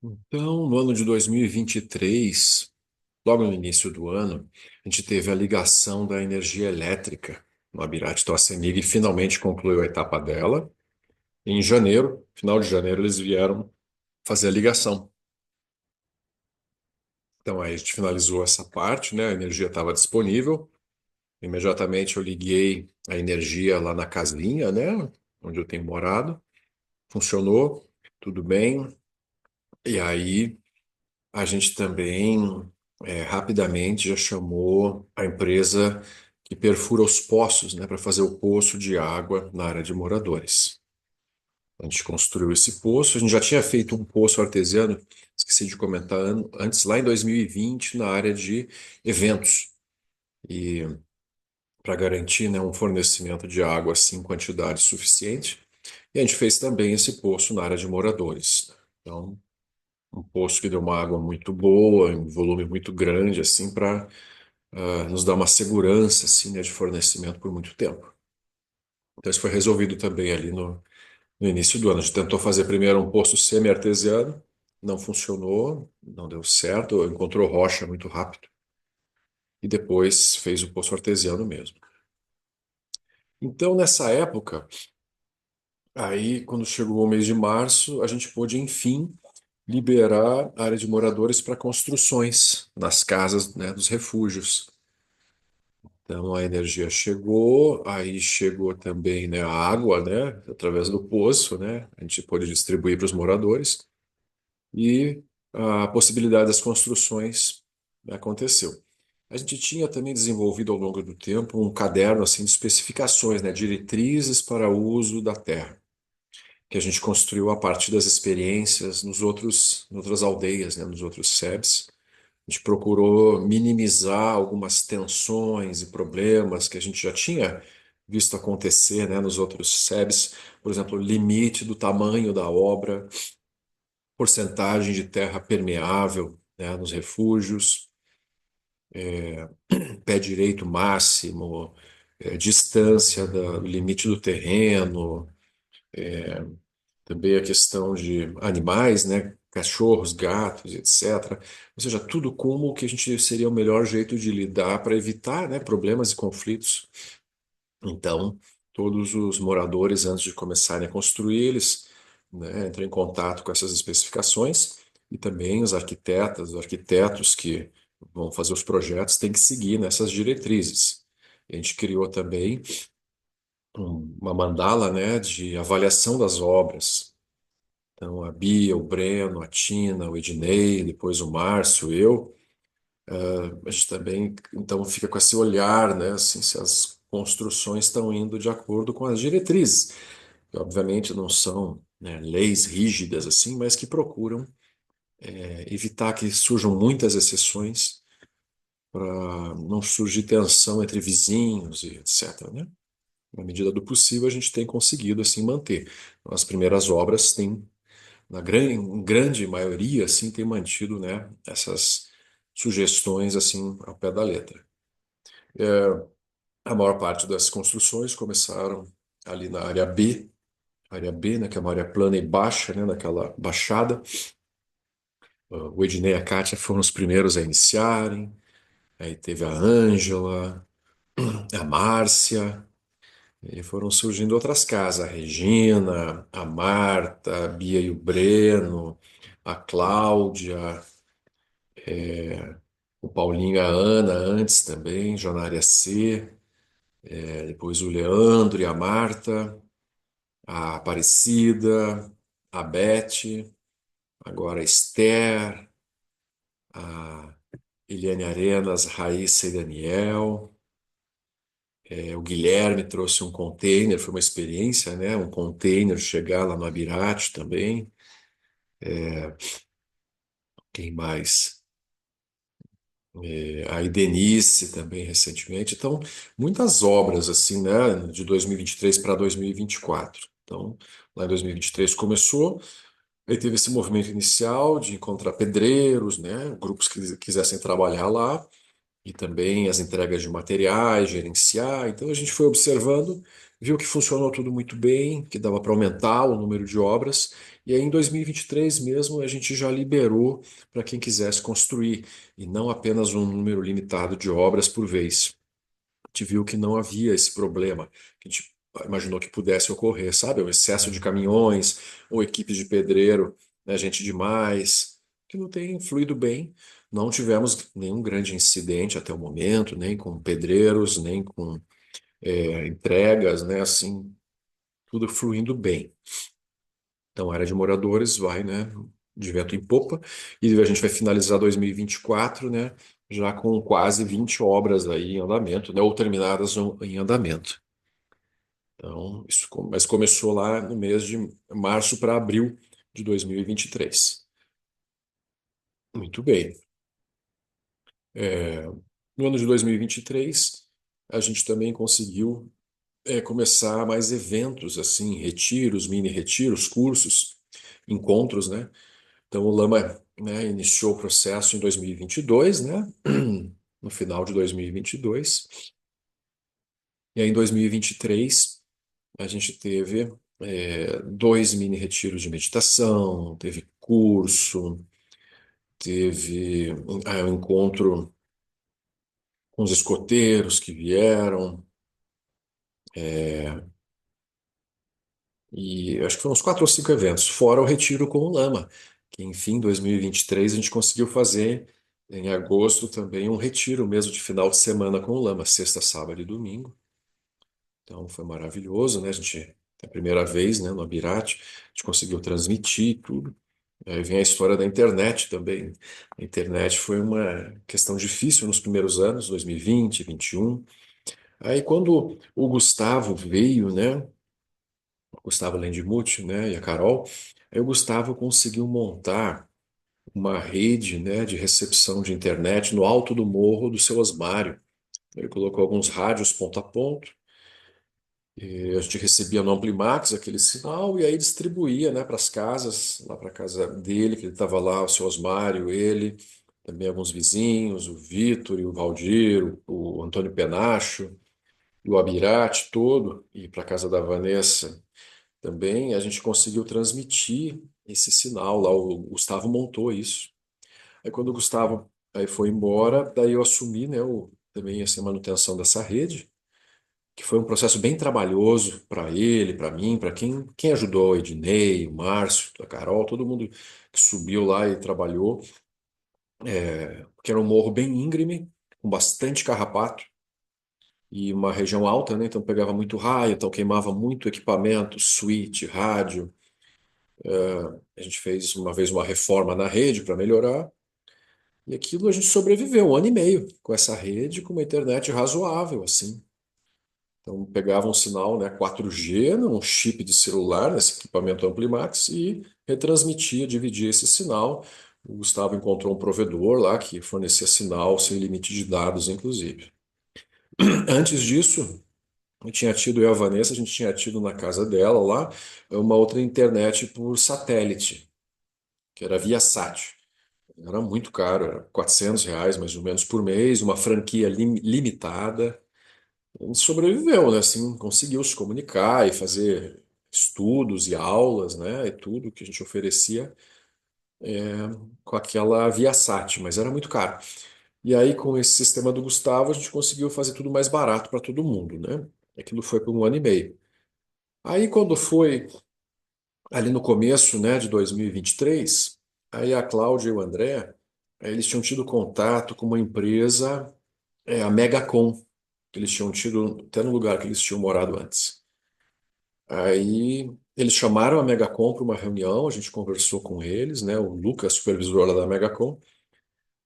Então, no ano de 2023, logo no início do ano, a gente teve a ligação da energia elétrica no Abirate. Então, a CEMIG finalmente concluiu a etapa dela. Em janeiro, final de janeiro, eles vieram fazer a ligação. Então, aí a gente finalizou essa parte, né? A energia estava disponível. Imediatamente eu liguei a energia lá na casinha, né? Onde eu tenho morado. Funcionou, tudo bem. E aí a gente também rapidamente já chamou a empresa que perfura os poços, né, para fazer o poço de água na área de moradores. A gente construiu esse poço, a gente já tinha feito um poço artesiano, esqueci de comentar antes, lá em 2020, na área de eventos. E para garantir, né, um fornecimento de água assim, em quantidade suficiente. E a gente fez também esse poço na área de moradores. Então, um poço que deu uma água muito boa, em volume muito grande, assim, para nos dar uma segurança, assim, né, de fornecimento por muito tempo. Então, isso foi resolvido também ali no início do ano. A gente tentou fazer primeiro um poço semi-artesiano, não funcionou, não deu certo, encontrou rocha muito rápido, e depois fez o poço artesiano mesmo. Então, nessa época, aí, quando chegou o mês de março, a gente pôde, enfim, liberar a área de moradores para construções nas casas, né, dos refúgios. Então a energia chegou, aí chegou também, né, a água, né, através do poço, né, a gente pôde distribuir para os moradores e a possibilidade das construções aconteceu. A gente tinha também desenvolvido ao longo do tempo um caderno assim de especificações, né, diretrizes para o uso da terra, que a gente construiu a partir das experiências nas outras aldeias, né, nos outros SEBs. A gente procurou minimizar algumas tensões e problemas que a gente já tinha visto acontecer, né, nos outros SEBs, por exemplo, limite do tamanho da obra, porcentagem de terra permeável, né, nos refúgios, pé direito máximo, distância do limite do terreno, também a questão de animais, né, cachorros, gatos, etc. Ou seja, tudo como o que a gente seria o melhor jeito de lidar para evitar, né, problemas e conflitos. Então, todos os moradores, antes de começarem a construir, eles, né, entram em contato com essas especificações e também os arquitetos que vão fazer os projetos têm que seguir nessas diretrizes. A gente criou também uma mandala, né, de avaliação das obras. Então, a Bia, o Breno, a Tina, o Ednei, depois o Márcio, eu, a gente também, então, fica com esse olhar, né, assim, se as construções estão indo de acordo com as diretrizes, que obviamente não são, né, leis rígidas assim, mas que procuram evitar que surjam muitas exceções para não surgir tensão entre vizinhos e etc, né? Na medida do possível, a gente tem conseguido assim manter. As primeiras obras têm em grande maioria, assim, tem mantido, né, essas sugestões, assim, ao pé da letra. A maior parte das construções começaram ali na área B, né, que é uma área plana e baixa, né, naquela baixada. O Ednei e a Kátia foram os primeiros a iniciarem, aí teve a Ângela, a Márcia, e foram surgindo outras casas, a Regina, a Marta, a Bia e o Breno, a Cláudia, o Paulinho e a Ana antes também, já na área C, depois o Leandro e a Marta, a Aparecida, a Beth, agora a Esther, a Eliane Arenas, Raíssa e Daniel. O Guilherme trouxe um container, foi uma experiência, né? Um container chegar lá no Abirate também. Quem mais? A Idenice também recentemente. Então, muitas obras assim, né, de 2023 para 2024. Então, lá em 2023 começou, aí teve esse movimento inicial de encontrar pedreiros, né, grupos que quisessem trabalhar lá, e também as entregas de materiais, gerenciar. Então, a gente foi observando viu que funcionou tudo muito bem, que dava para aumentar o número de obras, e aí em 2023 mesmo a gente já liberou para quem quisesse construir, e não apenas um número limitado de obras por vez. A gente viu que não havia esse problema, que a gente imaginou que pudesse ocorrer, sabe? O excesso de caminhões, ou equipes de pedreiro, né, gente demais, que não tem fluído bem. Não tivemos nenhum grande incidente até o momento, nem com pedreiros, nem com entregas, né? Assim, tudo fluindo bem. Então, a área de moradores vai, né, de vento em popa, e a gente vai finalizar 2024, né, já com quase 20 obras aí em andamento, né, ou terminadas em andamento. Então, mas começou lá no mês de março para abril de 2023. Muito bem. É, no ano de 2023, a gente também conseguiu começar mais eventos, assim, retiros, mini retiros, cursos, encontros, né? Então, o Lama, né, iniciou o processo em 2022, né? No final de 2022. E aí, em 2023, a gente teve dois mini retiros de meditação, teve curso, teve um encontro com os escoteiros que vieram, e acho que foram uns quatro ou cinco eventos, fora o retiro com o Lama, que, enfim, em 2023 a gente conseguiu fazer em agosto também um retiro mesmo de final de semana com o Lama, sexta, sábado e domingo. Então foi maravilhoso, né? A gente, é a primeira vez, né, no Abirate, a gente conseguiu transmitir tudo. Aí vem a história da internet também. A internet foi uma questão difícil nos primeiros anos, 2020, 21. Aí quando o Gustavo veio, né, o Gustavo Lendimuth, né, e a Carol, aí o Gustavo conseguiu montar uma rede, né, de recepção de internet no alto do morro do seu Osmário. Ele colocou alguns rádios ponto a ponto, e a gente recebia no Amplimax aquele sinal e aí distribuía, né, para as casas, lá para a casa dele, que ele estava lá, o seu Osmário, ele, também alguns vizinhos, o Vitor e o Valdir, o Antônio Penacho, e o Abirate todo, e para a casa da Vanessa também, a gente conseguiu transmitir esse sinal lá, o Gustavo montou isso. Aí quando o Gustavo aí foi embora, daí eu assumi, né, também essa manutenção dessa rede, que foi um processo bem trabalhoso para ele, para mim, para quem ajudou, o Ednei, o Márcio, a Carol, todo mundo que subiu lá e trabalhou, porque era um morro bem íngreme, com bastante carrapato e uma região alta, né? Então pegava muito raio, então queimava muito equipamento, switch, rádio. A gente fez uma vez uma reforma na rede para melhorar, e aquilo a gente sobreviveu um ano e meio com essa rede, com uma internet razoável, assim. Então, pegava um sinal, né, 4G, um chip de celular, nesse equipamento Amplimax, e retransmitia, dividia esse sinal. O Gustavo encontrou um provedor lá que fornecia sinal sem limite de dados, inclusive. Antes disso, eu e a Vanessa, a gente tinha tido na casa dela lá uma outra internet por satélite, que era Viasat. Era muito caro, era R$ 400 mais ou menos por mês, uma franquia limitada. Ele sobreviveu, né? Assim, conseguiu se comunicar e fazer estudos e aulas, né? E tudo que a gente oferecia com aquela Viasat, mas era muito caro. E aí, com esse sistema do Gustavo, a gente conseguiu fazer tudo mais barato para todo mundo, né? Aquilo foi por um ano e meio. Aí, quando foi ali no começo, né, de 2023, aí a Cláudia e o André, aí eles tinham tido contato com uma empresa, a Megacom, que eles tinham tido até no lugar que eles tinham morado antes. Aí eles chamaram a Megacom para uma reunião, a gente conversou com eles, né, o Lucas, supervisor lá da Megacom,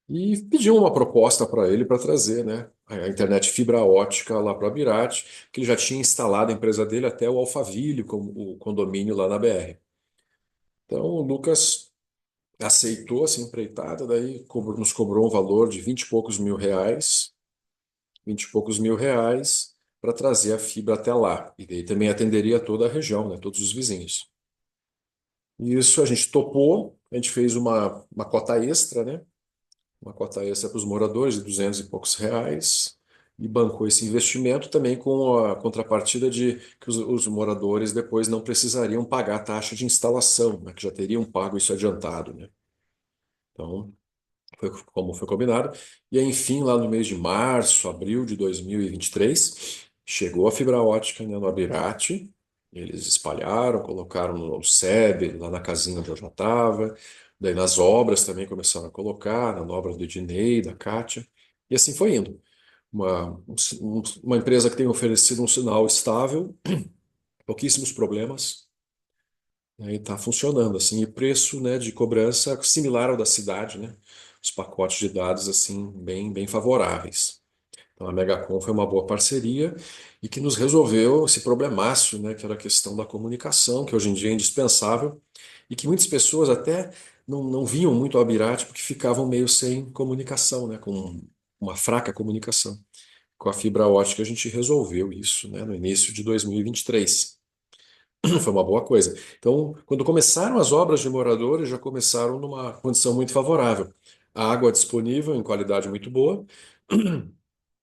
e pediu uma proposta para ele para trazer, né, a internet fibra ótica lá para Birate, que ele já tinha instalado a empresa dele até o Alphaville, como o condomínio lá na BR. Então o Lucas aceitou essa empreitada, daí nos cobrou um valor de 20 e poucos mil reais, 20 e poucos mil reais para trazer a fibra até lá. E daí também atenderia toda a região, né, todos os vizinhos. Isso a gente topou, a gente fez uma cota extra, né? Uma cota extra para os moradores de 200 e poucos reais. e bancou esse investimento também com a contrapartida de que os moradores depois não precisariam pagar a taxa de instalação, né, que já teriam pago isso adiantado, né? Então, foi como foi combinado. E aí, enfim, lá no mês de março, abril de 2023, chegou a fibra ótica, né, no Abirate. Eles espalharam, colocaram no SEB, lá na casinha onde eu já estava. Daí nas obras também começaram a colocar, na obra do Ednei, da Kátia. E assim foi indo. Uma empresa que tem oferecido um sinal estável, pouquíssimos problemas, né, e está funcionando assim. E preço, né, de cobrança similar ao da cidade, né? Os pacotes de dados assim bem favoráveis. Então a Megacom foi uma boa parceria e que nos resolveu esse problemaço, né, que era a questão da comunicação, que hoje em dia é indispensável e que muitas pessoas até não viam muito o Abirate porque ficavam meio sem comunicação, né, com uma fraca comunicação. Com a fibra ótica a gente resolveu isso, né, no início de 2023. Foi uma boa coisa. Então, quando começaram as obras de moradores, já começaram numa condição muito favorável. A água disponível em qualidade muito boa,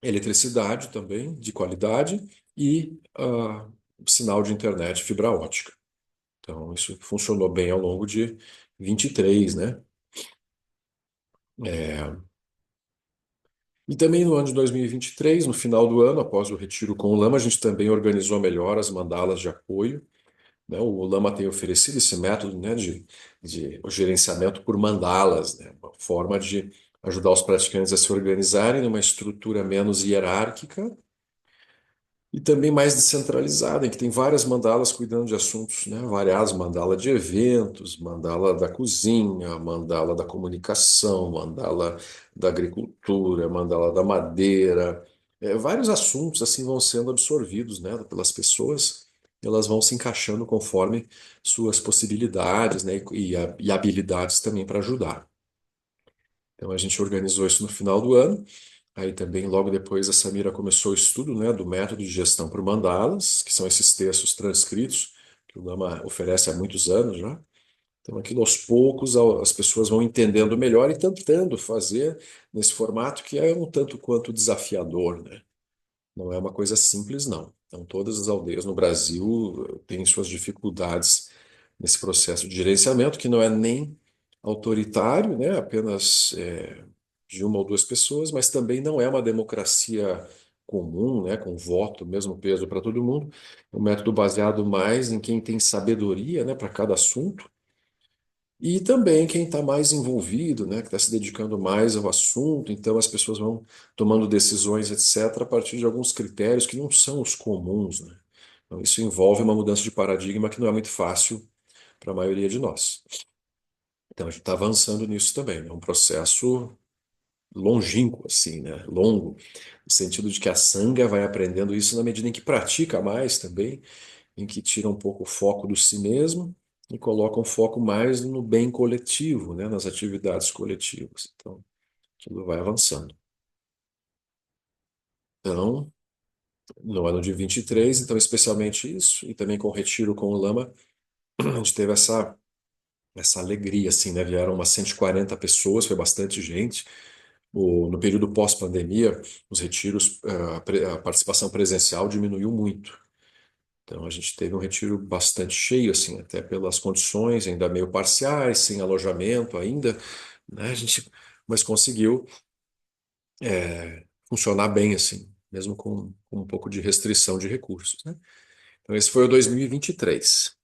eletricidade também de qualidade e sinal de internet fibra ótica. Então, isso funcionou bem ao longo de 23, né? É, e também no ano de 2023, no final do ano, após o retiro com o Lama, a gente também organizou melhor as mandalas de apoio, né? O Lama tem oferecido esse método, né, de gerenciamento por mandalas, né? Uma forma de ajudar os praticantes a se organizarem numa estrutura menos hierárquica e também mais descentralizada, em que tem várias mandalas cuidando de assuntos, né, variados, mandala de eventos, mandala da cozinha, mandala da comunicação, mandala da agricultura, mandala da madeira. Vários assuntos assim vão sendo absorvidos, né, pelas pessoas, elas vão se encaixando conforme suas possibilidades, né, e habilidades também para ajudar. Então a gente organizou isso no final do ano. Aí também, logo depois, a Samira começou o estudo, né, do método de gestão por mandalas, que são esses textos transcritos que o Lama oferece há muitos anos já. Então, aquilo aos poucos as pessoas vão entendendo melhor e tentando fazer nesse formato que é um tanto quanto desafiador, né? Não é uma coisa simples, não. Então, todas as aldeias no Brasil têm suas dificuldades nesse processo de gerenciamento, que não é nem autoritário, né? Apenas de uma ou duas pessoas, mas também não é uma democracia comum, né? Com voto, mesmo peso para todo mundo. É um método baseado mais em quem tem sabedoria, né? Para cada assunto e também quem está mais envolvido, né, que está se dedicando mais ao assunto, então as pessoas vão tomando decisões, etc., a partir de alguns critérios que não são os comuns, né? Então, isso envolve uma mudança de paradigma que não é muito fácil para a maioria de nós. Então, a gente está avançando nisso também, né? É um processo longínquo, assim, né? Longo, no sentido de que a sanga vai aprendendo isso na medida em que pratica mais também, em que tira um pouco o foco do si mesmo e coloca um foco mais no bem coletivo, né, nas atividades coletivas. Então, aquilo vai avançando. Então, no ano de 23, então especialmente isso, e também com o retiro com o Lama, a gente teve essa alegria, assim, né? Vieram umas 140 pessoas, foi bastante gente. No período pós-pandemia, os retiros, a participação presencial diminuiu muito. Então a gente teve um retiro bastante cheio, assim, até pelas condições ainda meio parciais, sem alojamento ainda, né? A gente, mas conseguiu funcionar bem, assim, mesmo com um pouco de restrição de recursos, né? Então esse foi o 2023.